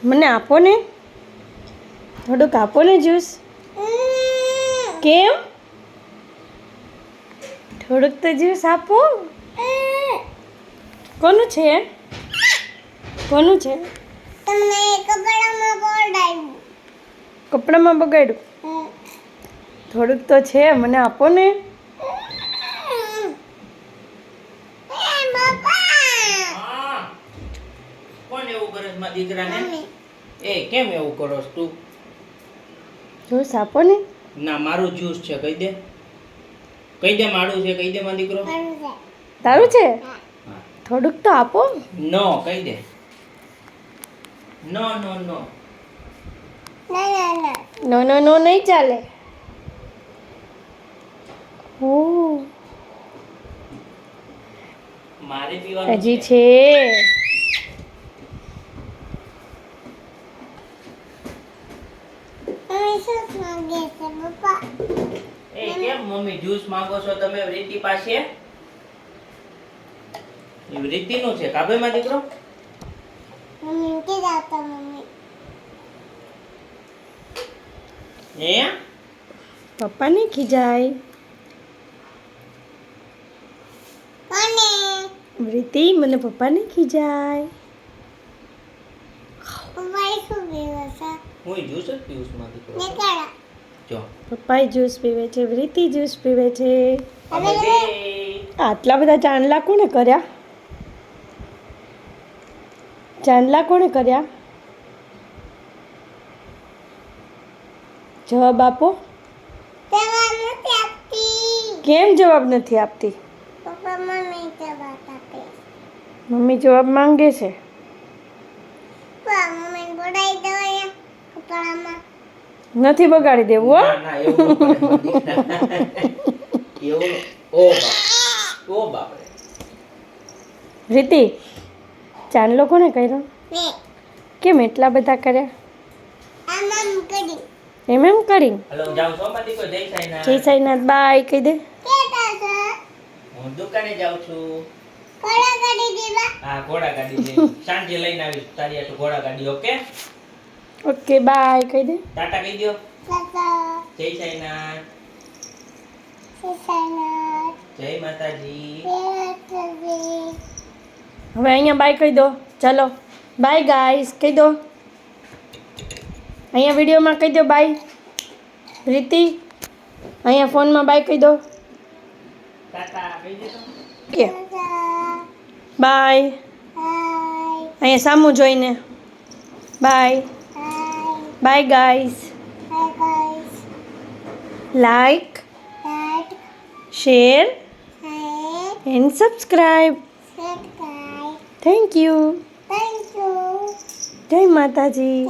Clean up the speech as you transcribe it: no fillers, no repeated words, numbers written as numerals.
મને આપો ને, થોડુંક આપો ને જ્યુસ. કેમ? થોડુંક તો જ્યુસ આપો. કોનું છે? કોનું છે? તમને કપડામાં બગાડ્યું? થોડુંક તો છે, મને આપો ને. કોણ એવું કરે છે મારા દીકરાને? એ કેમ એવું કરો છો તું? જ્યુસ આપો ને. ના, મારું જ્યુસ છે, કહી દે. કહી દે મારું છે, કહી દે મારો દીકરો. તારું છે? હા. થોડુંક તો આપો. નો કહી દે. નો નો નો. નો નો નો નહીં ચાલે. ઓ મારે પીવાનું હજી છે. છે. એ કેમ મમ્મી જ્યુસ માંગો છો તમે રીતિ પાસે? એ રીતિનું છે કાબે માં દીકરો. હે પપ્પા નહીં ખીજાય. વૃત્તિ, મને પપ્પા નહીં ખીજાય. હું જ્યુસ જ પીઉં છું મારા દીકરો. જો પપ્પાએ જ્યુસ પીવે છે, વૃત્તિ જ્યુસ પીવે છે. અમે બે આટલા બધા ચાંદલા કોણે કર્યા? ચાંદલા કોણે કર્યા? જવાબ આપો. કેમ જવાબ નથી આપતી? મમ્મી જવાબ માંગે છે. નથી બગાડી દેવું હો. ના ના એવું ન કરે મારા દીકરા. એવું ઓ બાપ, ઓ બાપ રે. વૃત્તિ, ચાંદલો કોણે કર્યો? કેમ એટલા બધા કર્યા? એમ એમ કરી. હલો જાઉં છો મારા દીકરો. જય સાઈનાથ. જય સાઈનાથ. બાય કહી દે. હું દુકાને જાઉં છું. હા, ઘોડા ગાડી લઈ સાંજે લઈને આવીશ તારી હાટુ ઘોડા ગાડી. ઓકે ઓકે બાય કહી દે. ટાટા કહી દો. જય સાઈનાથ. જય માતાજી. હવે અહીંયા બાય કહી દો. ચાલો બાય ગાઈસ કહી દો. અહીંયા વિડીયોમાં કહી દો બાય. રીતિ, અહીંયા ફોનમાં બાય કહી દો. ટાટા કહી દે તો. કે બાય. અહીંયા સામું જોઈને bye. Bye guys. Like, share and subscribe. Thank you. જય માતાજી.